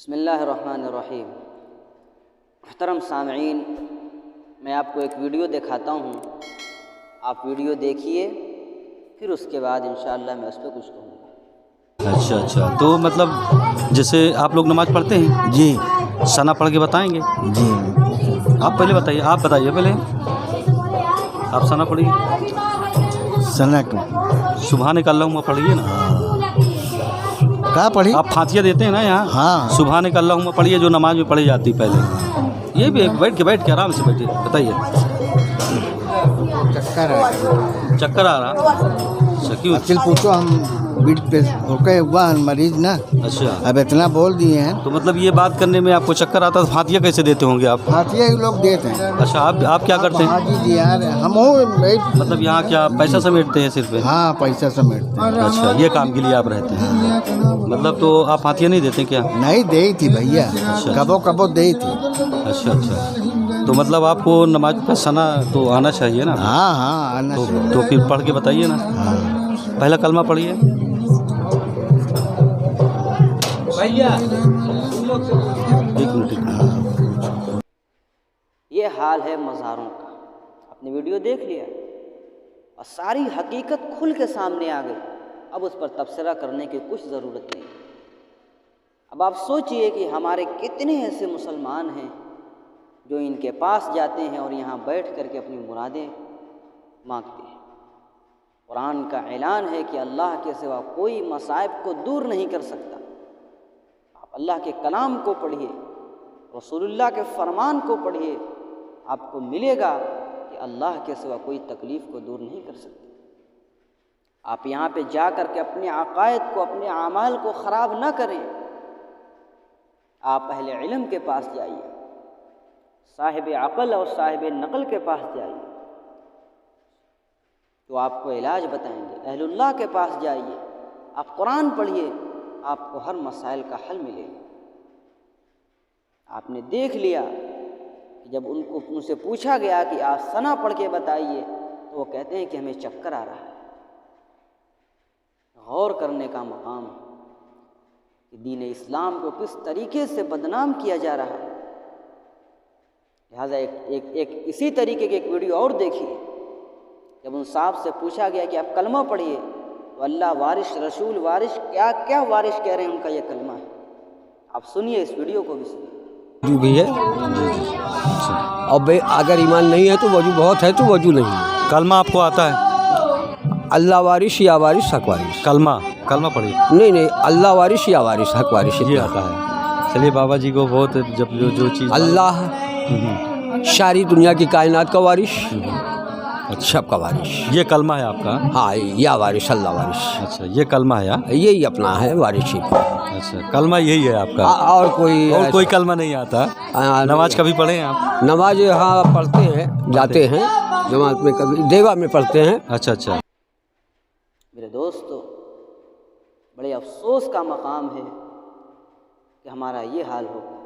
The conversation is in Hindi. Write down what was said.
बिस्मिल्लाहिर्रहमानिर्रहीम। मुहतरम सामईन, मैं आपको एक वीडियो दिखाता हूँ। आप वीडियो देखिए, फिर उसके बाद इंशाअल्लाह मैं उस पर कुछ कहूँगा। अच्छा, तो मतलब जैसे आप लोग नमाज़ पढ़ते हैं जी सना पढ़ के बताएंगे? जी। आप पहले बताइए, आप बताइए पहले, आप सना पढ़िए। सना को सुभान अल्लाहुम्मा पढ़िए ना। क्या पढ़ी? आप फातिया देते हैं ना यहाँ? हाँ। सुभान अल्लाहुम्मा पढ़िए, जो नमाज में पढ़ी जाती पहले। ये भी बैठ के आराम से बैठिए, बताइए। चक्कर आ रहा? अच्छा, क्यों? अक्ल पूछो, हम बीट पे होके हुआ मरीज ना। अच्छा, अब इतना बोल दिए हैं। तो मतलब ये बात करने में आपको चक्कर आता है, तो फातिया कैसे देते होंगे आप? फातिया ही लोग देते हैं। अच्छा, आप क्या करते हैं? हाँ जी यार, हम मतलब यहाँ क्या पैसा समेटते हैं सिर्फ? हाँ, पैसा समेटते हैं। अच्छा, ये काम के लिए आप रहते हैं। मतलब तो आप फातिया नहीं देते क्या? नहीं दे थी भैया, अच्छा। कबो कबो दे थी। अच्छा, तो मतलब आपको नमाज का सना तो आना चाहिए ना? हाँ हाँ, आना चाहिए। तो फिर पढ़ के बताइए ना। हाँ। पहला कलमा पढ़िए। एक मिनट। ये हाल है मज़ारों का। आपने वीडियो देख लिया और सारी हकीकत खुल के सामने आ गई। अब उस पर तबसरा करने की कुछ ज़रूरत नहीं। अब आप सोचिए कि हमारे कितने ऐसे मुसलमान हैं जो इनके पास जाते हैं और यहाँ बैठ कर के अपनी मुरादें मांगते हैं। कुरान का ऐलान है कि अल्लाह के सिवा कोई मसाइब को दूर नहीं कर सकता। आप अल्लाह के कलाम को पढ़िए, रसूलुल्लाह के फरमान को पढ़िए, आपको मिलेगा कि अल्लाह के सिवा कोई तकलीफ़ को दूर नहीं कर सकता। आप यहाँ पे जा कर के अपने अक़ायद को, अपने आमाल को ख़राब ना करें। आप अहले इल्म के पास जाइए, साहिब अक़ल और साहिब नक़ल के पास जाइए, तो आपको इलाज बताएंगे। अहलुल्लाह के पास जाइए, आप कुरान पढ़िए, आपको हर मसाइल का हल मिलेगा। आपने देख लिया कि जब उनसे पूछा गया कि आप सना पढ़ के बताइए, तो वो कहते हैं कि हमें चक्कर आ रहा है। गौर करने का मकाम है कि दीन इस्लाम को किस तरीके से बदनाम किया जा रहा है। लिहाजा एक इसी तरीके की एक वीडियो और देखिए। जब उन साहब से पूछा गया कि आप कलमा पढ़िए, तो अल्लाह वारिश, रसूल वारिश, क्या क्या वारिश कह रहे हैं, उनका ये कलमा है। आप सुनिए, इस वीडियो को भी सुनिए। वजू भी है, और अगर ईमान नहीं है तो वजू बहुत है तो वजू नहीं है। कलमा आपको आता है? अल्लाह वारिश या वारिश हक वारिश। कलमा पढ़िए। नहीं, अल्लाह वारिश या वारिश हक वारिश ये आता है। चलिए, बाबा जी को बहुत जब जो चीज़ अल्लाह सारी दुनिया की कायनात का वारिश, सब का वारिश। ये कलमा है आपका? हाँ, या वारिश, अल्लाह वारिश। अच्छा, ये कलमा है? यही अपना है वारिश ही। अच्छा, कलमा यही है आपका? और कोई कलमा नहीं आता? नमाज कभी पढ़े हैं आप? नमाज हाँ पढ़ते हैं, जाते हैं जमात में, कभी देवा में पढ़ते हैं। अच्छा। मेरे दोस्तों, बड़े अफसोस का मकाम है कि हमारा ये हाल होगा।